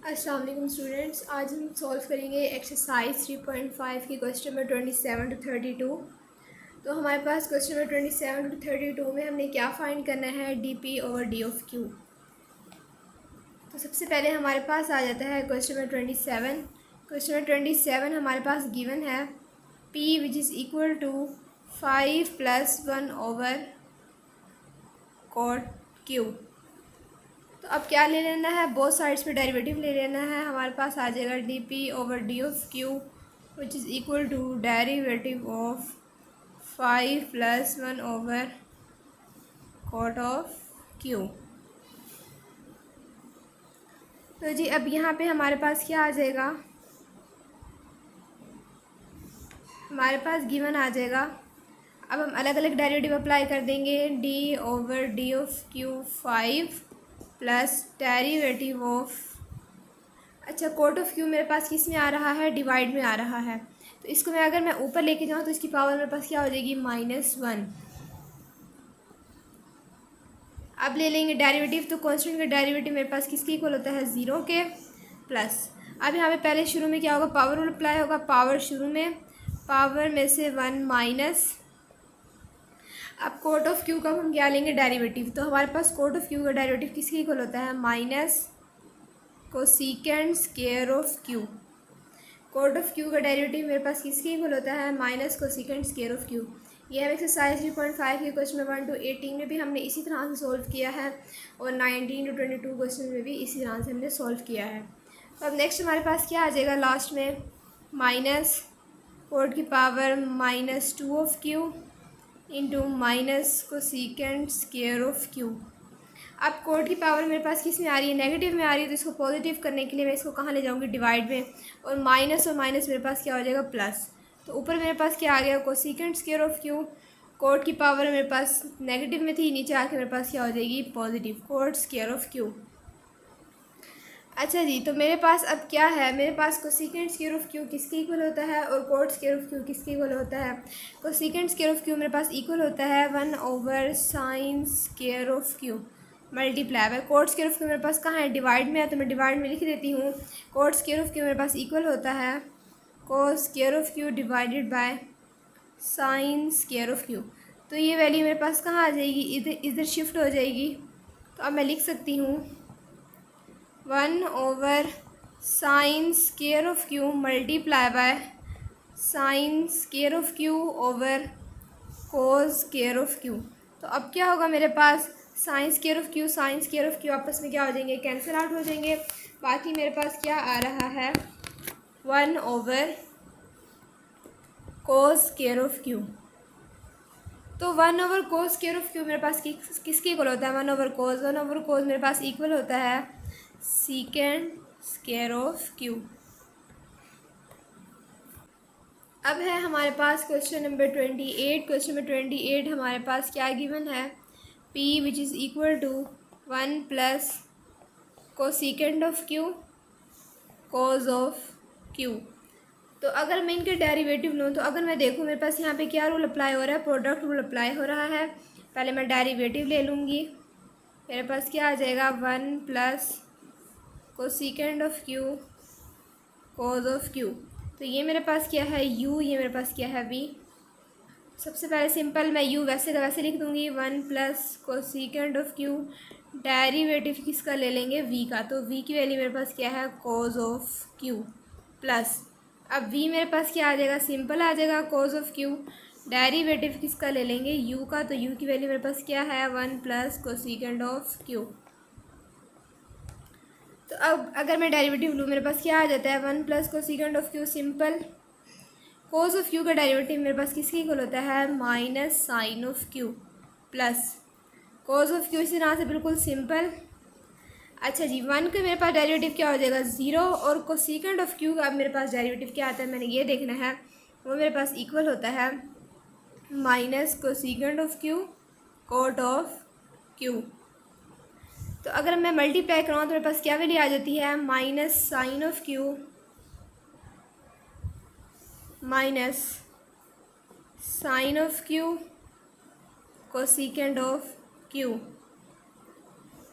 अस्सलाम वालेकुम स्टूडेंट्स। आज हम सॉल्व करेंगे एक्सरसाइज 3.5 की क्वेश्चन नंबर 27 टू 32। तो हमारे पास क्वेश्चन नंबर 27 टू 32 में हमने क्या फाइंड करना है, D P over D of Q. तो सबसे पहले हमारे पास आ जाता है क्वेश्चन नंबर 27। क्वेश्चन नंबर 27 हमारे पास गिवन है P which is equal to 5 + 1 over cot Q. तो अब क्या ले लेना है, बोथ साइड्स पे डेरिवेटिव ले लेना है। हमारे पास आ जाएगा D P over D of Q which is equal to derivative of 5 + 1 over cot of Q. तो जी अब यहाँ पे हमारे पास क्या आ जाएगा, हमारे पास गिवन आ जाएगा। अब हम अलग अलग डेरिवेटिव अप्लाई कर देंगे। D over D of Q 5 plus derivative of, अच्छा कोट ऑफ क्यू मेरे पास किस में आ रहा है, डिवाइड में आ रहा है। तो इसको अगर मैं ऊपर लेके जाऊँ तो इसकी पावर मेरे पास क्या हो जाएगी, -1। अब ले लेंगे डेरिवेटिव, तो कांस्टेंट का डेरिवेटिव मेरे पास किसके इक्वल होता है, 0 के प्लस। अब यहाँ पे पहले शुरू में क्या होगा, पावर रूल अप्लाई होगा। पावर शुरू में, पावर में से 1 माइनस। अब कोट ऑफ क्यू का हम क्या लेंगे, डेरिवेटिव। तो हमारे पास कोट ऑफ क्यू का डेरिवेटिव किसके इक्वल होता है, minus cosecant square of Q. Cot of Q का डेरिवेटिव मेरे पास किसके इक्वल होता है, minus cosecant square of Q. ये हम एक्सरसाइज 3.5 के क्वेश्चन नंबर 1 to 18 में भी हमने इसी तरह से सॉल्व किया है, और 19 to 22 क्वेश्चन में भी इसी तरह से हमने सॉल्व किया है। तो अब नेक्स्ट हमारे पास क्या आ जाएगा, लास्ट में माइनस कोट की power -2 of Q into minus cosecant square of q. अब कोट की पावर मेरे पास किस में आ रही है, नेगेटिव में आ रही है। तो इसको पॉजिटिव करने के लिए मैं इसको कहाँ ले जाऊँगी, डिवाइड में। और माइनस मेरे पास क्या हो जाएगा, प्लस। तो ऊपर मेरे पास क्या आ गया, cosecant square of Q. Cot की पावर मेरे पास नेगेटिव में थी, नीचे आके मेरे पास क्या हो जाएगी, positive, coat square of Q. अच्छा जी, तो मेरे पास अब क्या है, मेरे पास कोसेकेंड स्क्वायर ऑफ क्यू किसके इक्वल होता है और कोट स्क्वायर ऑफ क्यू किसके इक्वल होता है। कोसेकेंड स्क्वायर ऑफ क्यू मेरे पास इक्वल होता है 1 over sine square of Q multiply by coat square of Q. मेरे पास कहाँ है, डिवाइड में है, तो मैं डिवाइड में लिख देती हूँ। कोट स्क्वायर ऑफ क्यू मेरे पास इक्वल होता है कोस square of Q divided by sine square of Q. तो ये वैल्यू मेरे पास कहाँ आ जाएगी, इधर शिफ्ट हो जाएगी। तो अब मैं लिख सकती हूँ 1 over sine square of Q multiply by sine square of Q over cos square of Q. तो अब क्या होगा, मेरे पास साइन स्क्वायर ऑफ क्यू आपस में क्या हो जाएंगे, कैंसिल आउट हो जाएंगे। बाकी मेरे पास क्या आ रहा है, 1 over cos square of Q. तो 1 over cos square of Q मेरे पास किसके इक्वल होता है, 1 ओवर कोस मेरे पास इक्वल होता है सीकेंड स्क्वायर ऑफ क्यू। अब है हमारे पास क्वेश्चन नंबर 28। क्वेश्चन नंबर 28 हमारे पास क्या गिवन है, P which is equal to 1 plus cosecant of Q cos of Q. तो अगर मैं इनके डेरिवेटिव लूँ, तो अगर मैं देखूँ मेरे पास यहाँ पे क्या रूल अप्लाई हो रहा है, प्रोडक्ट रूल अप्लाई हो रहा है। पहले मैं डेरिवेटिव ले लूँगी, मेरे पास क्या आ जाएगा, 1 plus cosecant of Q cos of Q. तो ये मेरे पास क्या है, u, ये मेरे पास क्या है, v। सबसे पहले सिंपल मैं u वैसे का वैसे लिख दूँगी, 1 plus cosecant of Q. Derivative किसका ले लेंगे, v का। तो v की वैल्यू मेरे पास क्या है, कोस ऑफ क्यू प्लस। अब v मेरे पास क्या आ जाएगा, सिंपल आ जाएगा, कोस ऑफ क्यू। डेरिवेटिव किसका ले लेंगे, u का। तो u की वैल्यू मेरे पास क्या है, 1 प्लस कोसेकेंड ऑफ क्यू। तो अब अगर मैं डेरिवेटिव लूँ, मेरे पास क्या आ जाता है, 1 plus cosecant of Q. Simple cos of Q का डेरिवेटिव मेरे पास किसके इक्वल होता है, minus sine of Q plus cos of Q. इसी तरह से बिल्कुल सिंपल। अच्छा जी, 1 का मेरे पास डेरिवेटिव क्या हो जाएगा, 0। और कोसेकेंड ऑफ क्यू का मेरे पास डेरिवेटिव क्या आता है, मैंने ये देखना है। वो मेरे पास इक्वल होता है minus cosecant of Q cot of Q. तो अगर मैं मल्टीप्लाई कराऊँ तो मेरे पास क्या वैल्यू आ जाती है, minus sine of Q minus sine of Q cosecant of Q.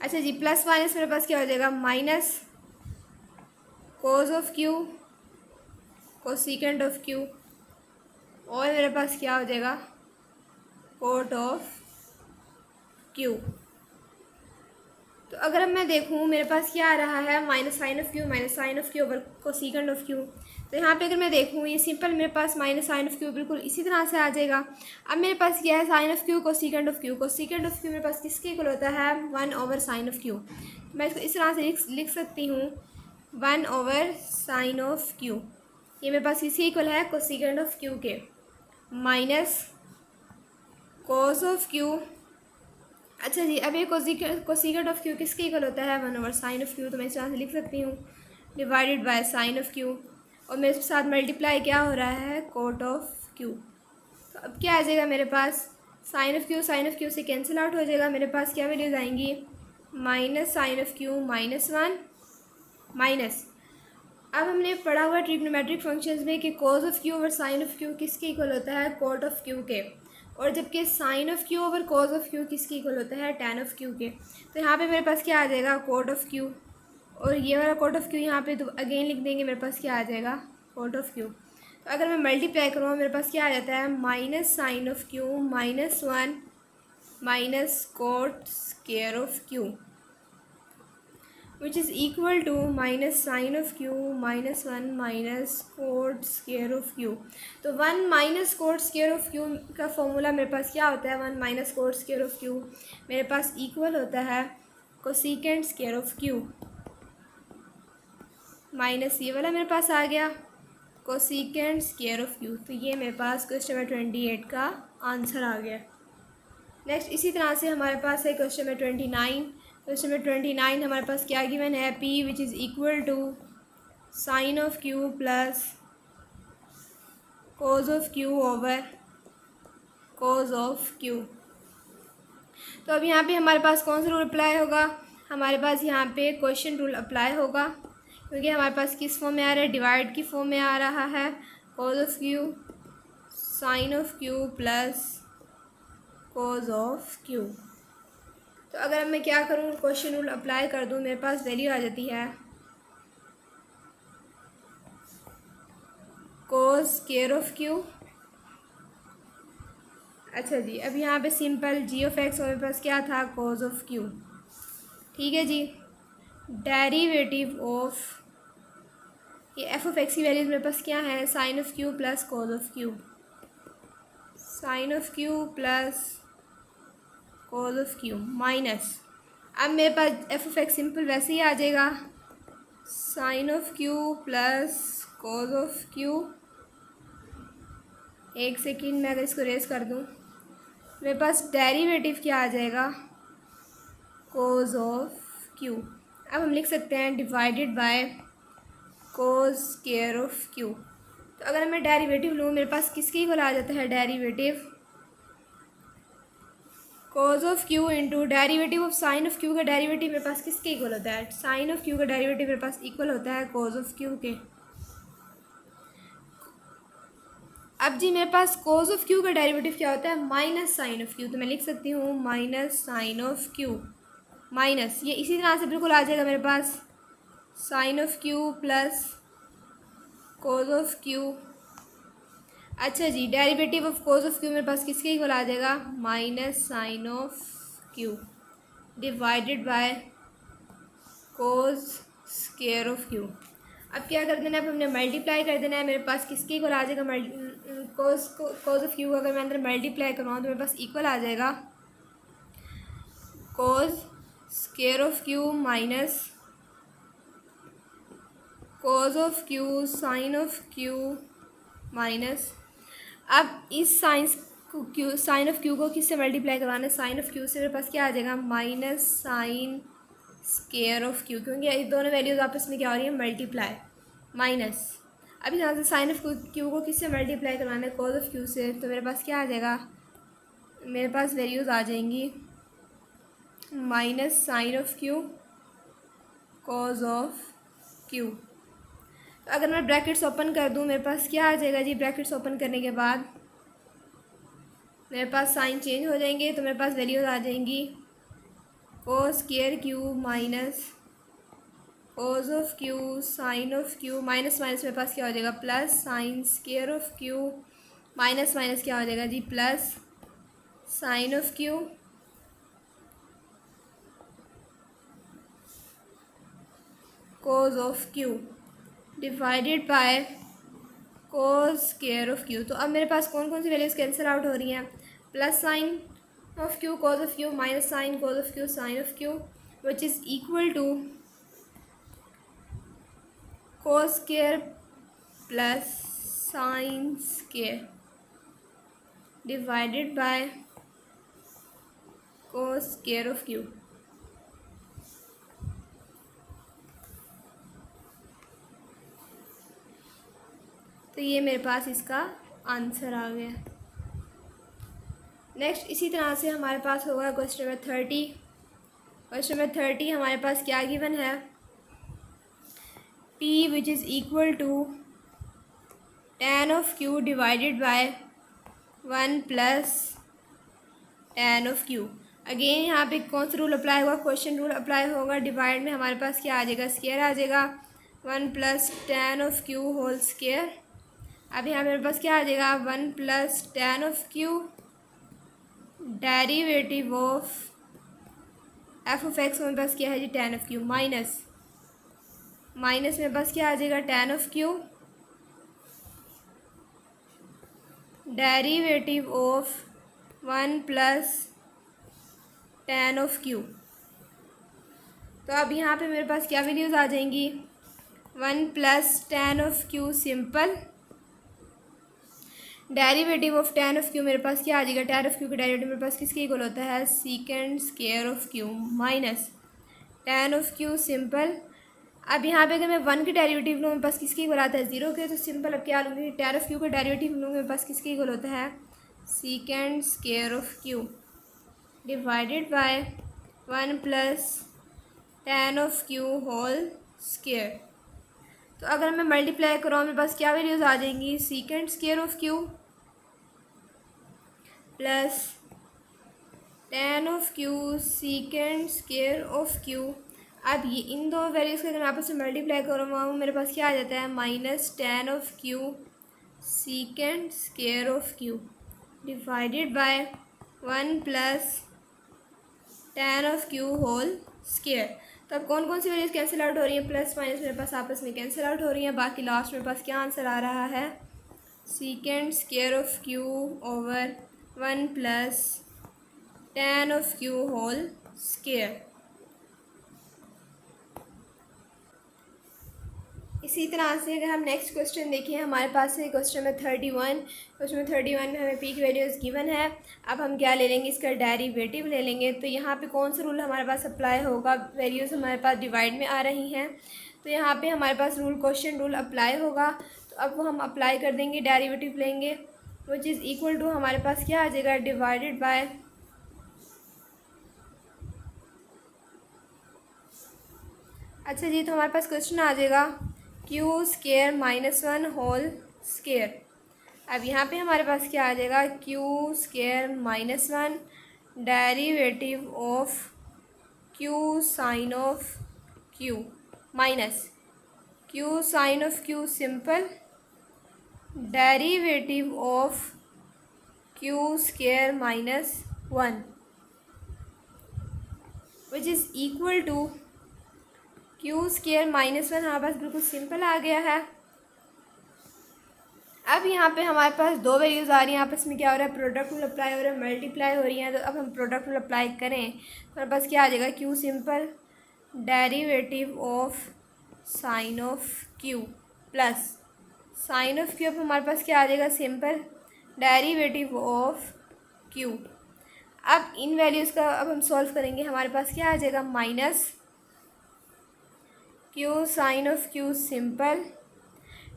अच्छा जी, प्लस माइनस मेरे पास क्या हो जाएगा, minus cos of Q, cosecant of Q, और मेरे पास क्या हो जाएगा, कोट ऑफ क्यू। तो अगर अब मैं देखूँ मेरे पास क्या आ रहा है, minus sine of Q minus sine of Q over cosecant of Q. तो यहाँ पे अगर मैं देखूँ ये सिंपल मेरे पास माइनस साइन ऑफ क्यू बिल्कुल इसी तरह से आ जाएगा। अब मेरे पास क्या है, sine of Q cosecant of Q. Cosecant of Q मेरे पास किसके इक्वल होता है, 1 ओवर साइन ऑफ क्यू। मैं इसको इस तरह से लिख सकती हूँ 1 ओवर साइन ऑफ क्यू। ये मेरे पास किसके इक्वल है, कोसिकेंट ऑफ क्यू के, माइनस कोस ऑफ क्यू। अच्छा जी, अब ये कोसिकेंट ऑफ क्यू किसके इक्वल होता है, 1 ओवर साइन ऑफ क्यू। तो मैं इस तरह से लिख सकती हूँ divided by sine of Q, और मेरे साथ मल्टीप्लाई क्या हो रहा है, कोट ऑफ क्यू। तो अब क्या आ जाएगा मेरे पास, साइन ऑफ क्यू से कैंसिल आउट हो जाएगा। मेरे पास क्या वैल्यूज़ आएंगी, minus sine of Q -1 minus. अब हमने पढ़ा हुआ ट्रिग्नोमेट्रिक फंक्शंस में कि कोस ऑफ क्यू और साइन ऑफ क्यू किसके इक्वल होता है, कोट ऑफ क्यू के, और जबकि sine of Q over cos of Q किसके इक्वल होता है, टैन ऑफ क्यू के। तो यहाँ पे मेरे पास क्या आ जाएगा, कोट ऑफ क्यू, और ये वाला कोट ऑफ क्यू यहाँ पे तो अगेन लिख देंगे, मेरे पास क्या आ जाएगा, कोट ऑफ क्यू। तो अगर मैं मल्टीप्लाई करूँ मेरे पास क्या आ जाता है, minus sine of Q -1 minus cot square of Q, which is equal to minus sine of Q -1 minus cot square of Q. तो 1 minus cot square of Q का फॉर्मूला मेरे पास क्या होता है, 1 minus cot square of Q मेरे पास equal होता है cosecant square of Q, minus ये वाला मेरे पास आ गया कोसिकेंट स्क्वायर ऑफ क्यू। तो ये मेरे पास क्वेश्चन नंबर 28 का आंसर आ गया। नेक्स्ट इसी तरह से हमारे पास है क्वेश्चन नंबर 29। क्वेश्चन नंबर 29 हमारे पास क्या गिवन है, P which is equal to sine of Q plus cos of Q over cos of Q. तो अब यहाँ पे हमारे पास कौन सा रूल अप्लाई होगा, हमारे पास यहाँ पे क्वेश्चन रूल अप्लाई होगा, क्योंकि हमारे पास किस फॉर्म में आ रहा है, डिवाइड की फॉर्म में आ रहा है, cos of Q sine of Q plus cos of Q. तो अगर मैं क्या करूँ, क्वेश्चन रूल अप्लाई कर दूँ, मेरे पास वैल्यू आ जाती है कोस स्क्वायर ऑफ क्यू। अच्छा जी, अब यहाँ पे सिंपल जी ऑफ एक्स और मेरे पास क्या था, कोस ऑफ क्यू। ठीक है जी, डेरिवेटिव ऑफ ये एफ ऑफ एक्स की वैल्यूज मेरे पास क्या है, sine of Q plus cos of Q, sine of Q plus cos of Q minus. अब मेरे पास एफ ऑफ एक्स सिंपल वैसे ही आ जाएगा, sine of Q plus cos of Q. एक सेकेंड मैं अगर इसको रेस कर दूँ, मेरे पास डेरिवेटिव क्या आ जाएगा, कोस ऑफ क्यू। अब हम लिख सकते हैं divided by cos square of Q. तो अगर मैं डेरिवेटिव लूँ, मेरे पास किसके इक्वल आ जाता है, derivative cos of Q into derivative of sine of Q का डेरिवेटिव मेरे पास किसके इक्वल होता है, साइन ऑफ क्यू का डेरिवेटिव मेरे पास इक्वल होता है कोस ऑफ क्यू के। अब जी मेरे पास कोस ऑफ क्यू का डेरिवेटिव क्या होता है, माइनस साइन ऑफ क्यू। तो मैं लिख सकती हूँ minus sine of Q minus, ये इसी तरह से बिल्कुल आ जाएगा मेरे पास, sine of Q plus cos of Q. अच्छा जी, derivative of cos of Q मेरे पास किसके इक्वल आ जाएगा, minus sine of Q divided by cos square of q. अब क्या कर देना है, अब हमने मल्टीप्लाई कर देना है, मेरे पास किसके इक्वल आ जाएगा, कोस ऑफ क्यू अगर मैं अंदर मल्टीप्लाई करवाऊँ तो मेरे पास इक्वल आ जाएगा cos square of Q minus cos of Q sine of Q minus. अब इस साइन ऑफ क्यू को किससे मल्टीप्लाई करवाना है, साइन ऑफ क्यू से मेरे पास क्या आ जाएगा, minus sine square of Q, क्योंकि ये दोनों वैल्यूज़ आपस में क्या हो रही है, मल्टीप्लाई माइनस। अब यहाँ से साइन ऑफ क्यू को किससे मल्टीप्लाई करवाना है, कोस ऑफ क्यू से। तो मेरे पास क्या आ जाएगा, मेरे पास वैल्यूज़ आ जाएंगी minus sine of Q cos of Q. तो अगर मैं ब्रैकेट्स ओपन कर दूँ, मेरे पास क्या आ जाएगा जी, ब्रैकेट्स ओपन करने के बाद मेरे पास साइन चेंज हो जाएंगे, तो मेरे पास वैल्यूज़ आ जाएंगी cos square q minus cos of Q, sine of Q, minus minus मेरे पास क्या हो जाएगा plus, sine square of Q, minus minus क्या हो जाएगा जी plus, sine of Q, cos of Q divided by cos square of Q. तो अब मेरे पास कौन कौन सी वैल्यूज़ कैंसिल आउट हो रही हैं, plus sine of Q cos of Q minus sine cos of Q sine of Q which is equal to cos square plus sine square divided by cos square of Q. तो ये मेरे पास इसका answer आ गया। Next इसी तरह से हमारे पास होगा क्वेश्चन नंबर 30। क्वेश्चन नंबर 30 हमारे पास क्या गिवन है, P which is equal to tan of Q divided by 1 plus tan of Q। Again यहाँ पे कौन सा रूल अप्लाई होगा, क्वेश्चन रूल अप्लाई होगा। डिवाइड में हमारे पास क्या आ जाएगा, स्केयर आ जाएगा, 1 plus tan of Q whole square. अब यहाँ मेरे पास क्या आ जाएगा, 1 plus tan of Q derivative of F of X, मेरे पास क्या है जी tan of Q minus minus मेरे पास क्या आ जाएगा tan of Q derivative of 1 plus tan of Q। तो अब यहाँ पे मेरे पास क्या वैल्यूज़ आ जाएंगी, 1 plus tan of Q simple, derivative of tan of Q मेरे पास क्या आ जाएगा, tan ऑफ Q का डेरिवेटिव मेरे पास किसके इक्वल होता है, secant square of Q minus tan of Q simple. अब यहाँ पे अगर मैं 1 के डेरिवेटिव लूँ मेरे पास किसके इक्वल आता है, 0 के, तो सिंपल अब क्या लूँगी, tan ऑफ Q का डेरिवेटिव लूँगी मेरे पास किसके इक्वल होता है, secant square of Q divided by 1 plus tan of Q whole square. तो अगर मैं मल्टीप्लाई करूँ मेरे पास क्या वैल्यूज़ आ जाएंगी, सीकेंड square of Q plus tan of Q secant square of Q। अब ये इन दो वैल्यूज़ को अगर मैं आपस में मल्टीप्लाई करूँ मेरे पास क्या आ जाता है, minus tan of Q secant square of Q divided by 1 plus tan of Q whole square. तो अब कौन कौन सी वैल्यूज़ कैंसिल आउट हो रही हैं, प्लस माइनस मेरे पास आपस में कैंसिल आउट हो रही हैं। बाकी लास्ट मेरे पास क्या आंसर आ रहा है, secant square of Q over 1 plus tan of Q whole square. इसी तरह से अगर हम नेक्स्ट क्वेश्चन देखें, हमारे पास है क्वेश्चन नंबर 31। क्वेश्चन नंबर 31 में हमें पी की वैल्यूज़ गिवन है। अब हम क्या ले लेंगे, इसका डेरिवेटिव ले लेंगे। तो यहाँ पे कौन सा रूल हमारे पास अप्लाई होगा, वैल्यूज़ हमारे पास डिवाइड में आ रही हैं, तो यहाँ पे हमारे पास रूल क्वेश्चन रूल अप्लाई होगा। तो अब वो हम अप्लाई कर देंगे, डेरिवेटिव लेंगे विच इज़ इक्वल टू हमारे पास क्या आ जाएगा, डिवाइडेड बाय अच्छा जी, तो हमारे पास क्वेश्चन आ जाएगा Q square minus 1 whole square. अब यहाँ पे हमारे पास क्या आ जाएगा, Q square minus 1 derivative of Q sine of Q minus Q sine of Q simple derivative of Q square minus 1 which is equal to Q square minus 1 हमारे पास बिल्कुल सिंपल आ गया है। अब यहाँ पे हमारे पास दो वैल्यूज़ आ रही हैं, आपस में क्या हो रहा है, प्रोडक्ट रूल अप्लाई हो रहा है, मल्टीप्लाई हो रही हैं। तो अब हम प्रोडक्ट रूल अप्लाई करें तो हमारे पास क्या आ जाएगा, Q simple derivative of sine of Q plus sine of Q। अब हमारे पास क्या आ जाएगा, सिंपल डेरिवेटिव ऑफ Q। अब इन वैल्यूज़ का अब हम सॉल्व करेंगे, हमारे पास क्या आ जाएगा, minus Q sine of Q simple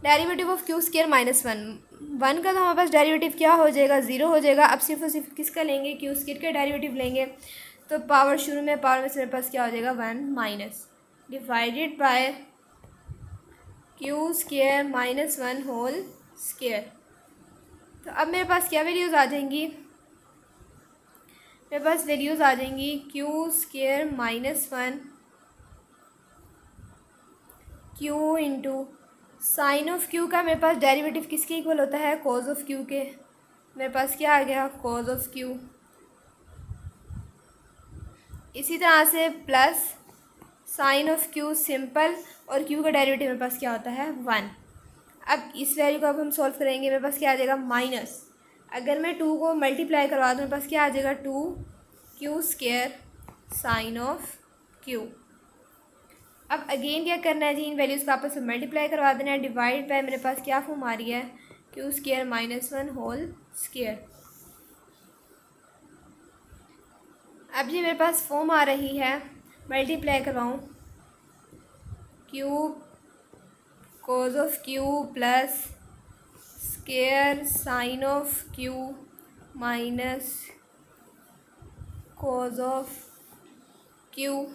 derivative of Q square minus 1 का तो हमारे पास डेरिवेटिव क्या हो जाएगा, 0 हो जाएगा। अब सिर्फ और सिर्फ किसका लेंगे, Q स्केयर का डेरिवेटिव लेंगे। तो पावर शुरू में पावर में से मेरे पास क्या हो जाएगा, 1 minus divided by Q square minus 1 whole square. तो अब मेरे पास क्या वैल्यूज़ आ जाएंगी, मेरे पास वैल्यूज़ आ जाएंगी Q square minus 1 Q into sine of Q का मेरे पास डेरिवेटिव किसके इक्वल होता है, कॉज ऑफ क्यू के। मेरे पास क्या आ गया, कॉज ऑफ क्यू। इसी तरह से plus sine of Q simple, और क्यू का डेरिवेटिव मेरे पास क्या होता है, 1। अब इस वैल्यू को अब हम सॉल्व करेंगे, मेरे पास क्या आ जाएगा, माइनस, अगर मैं 2 को मल्टीप्लाई करवा दूँ मेरे पास क्या आ जाएगा, 2 क्यू² साइन ऑफ क्यू। अब अगेन क्या करना है जी, इन वैल्यूज़ को आपस में मल्टीप्लाई करवा देना है, डिवाइड बाय मेरे पास क्या फॉर्म आ रही है, क्यू² -1 होल स्क्वायर। अब जी मेरे पास फॉर्म आ रही है, मल्टीप्लाई करवाऊँ, q cos of Q plus square sine of Q minus cos of Q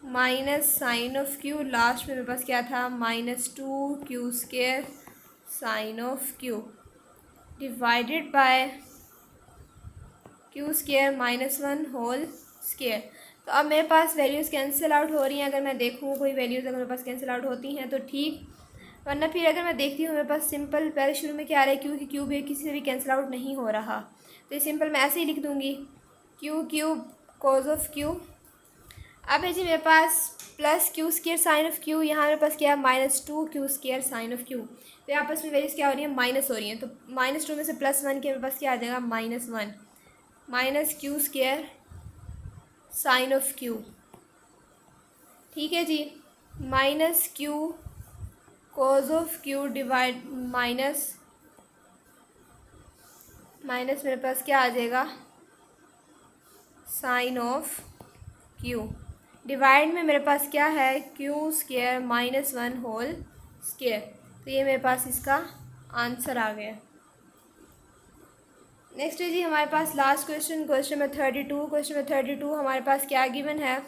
minus sine of q, last में मेरे पास क्या था, -2 sine of Q divided by क्यू² -1 होल स्क्वायर। तो अब मेरे पास वैल्यूज़ कैंसिल आउट हो रही हैं, अगर मैं देखूँ कोई वैल्यूज़ अगर मेरे पास कैंसिल आउट होती हैं तो ठीक, वरना फिर अगर मैं देखती हूँ मेरे पास सिंपल पहले शुरू में क्या आ रहा है, क्योंकि क्यू भी किसी से भी कैंसिल आउट नहीं हो रहा, तो ये सिंपल मैं ऐसे ही लिख दूँगी, क्यू कॉज ऑफ क्यू। अब है जी मेरे पास प्लस क्यू² साइन ऑफ क्यू, यहाँ मेरे पास क्या है, -2 क्यू² साइन ऑफ क्यू। तो आपस में वैल्यूज़ क्या हो रही है, माइनस हो रही हैं, तो -2 में से +1 के मेरे पास क्या आ जाएगा, -1 माइनस क्यू² साइन ऑफ क्यू। ठीक है जी, minus q cos of q divide minus मेरे पास क्या आ जाएगा, साइन ऑफ क्यू डिवाइड में मेरे पास क्या है, क्यू² -1 होल स्क्वायर। तो ये मेरे पास इसका आंसर आ गया। नेक्स्ट है जी हमारे पास last question number 32। Question number 32 हमारे पास क्या गिवन है,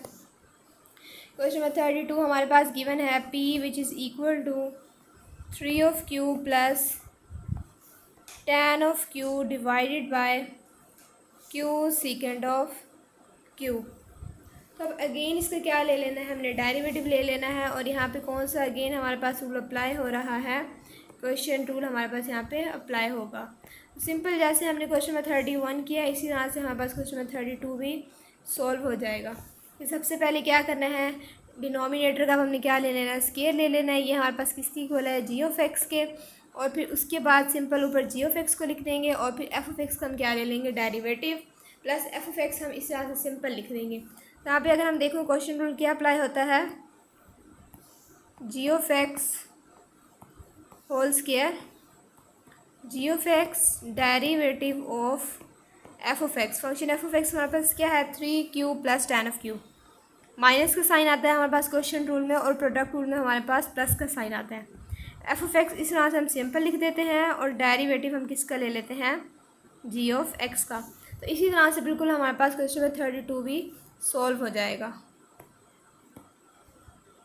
क्वेश्चन नंबर 32 हमारे पास गिवन है p which is equal to 3 of Q plus tan of Q divided by Q secant of Q. तो अब अगेन इसका क्या ले लेना है, हमने डेरिवेटिव ले लेना है, और यहाँ पे कौन सा अगेन हमारे पास रूल अप्लाई हो रहा है, क्वेश्चन रूल हमारे पास यहाँ पे अप्लाई होगा। सिंपल जैसे हमने क्वेश्चन नंबर 31 किया, इसी तरह से हमारे पास क्वेश्चन नंबर 32 भी सॉल्व हो जाएगा। तो सबसे पहले क्या करना है, डिनोमिनेटर का हमने क्या ले लेना है, स्क्वायर ले लेना है, ये हमारे पास किसकी इक्वल है, g(x) के, और फिर उसके बाद सिंपल ऊपर g(x) को लिख देंगे, और फिर f(x) का हम क्या ले लेंगे, डेरिवेटिव, प्लस f(x) हम इस तरह से सिंपल लिख देंगे। तो यहाँ पे अगर हम देखो क्वेश्चन रूल क्या अप्लाई होता है, g(x) whole square, g(x) derivative of f(x), function f(x) हमारे पास क्या है, 3q plus tan of q। Minus का साइन आता है हमारे पास क्वेश्चन रूल में, और प्रोडक्ट रूल में हमारे पास प्लस का साइन आता है। f(x) इस तरह से हम सिंपल लिख देते हैं, और डेरिवेटिव हम किसका ले लेते हैं, g(x) का। तो इसी तरह से बिल्कुल हमारे पास क्वेश्चन नंबर 32 भी सॉल्व हो जाएगा।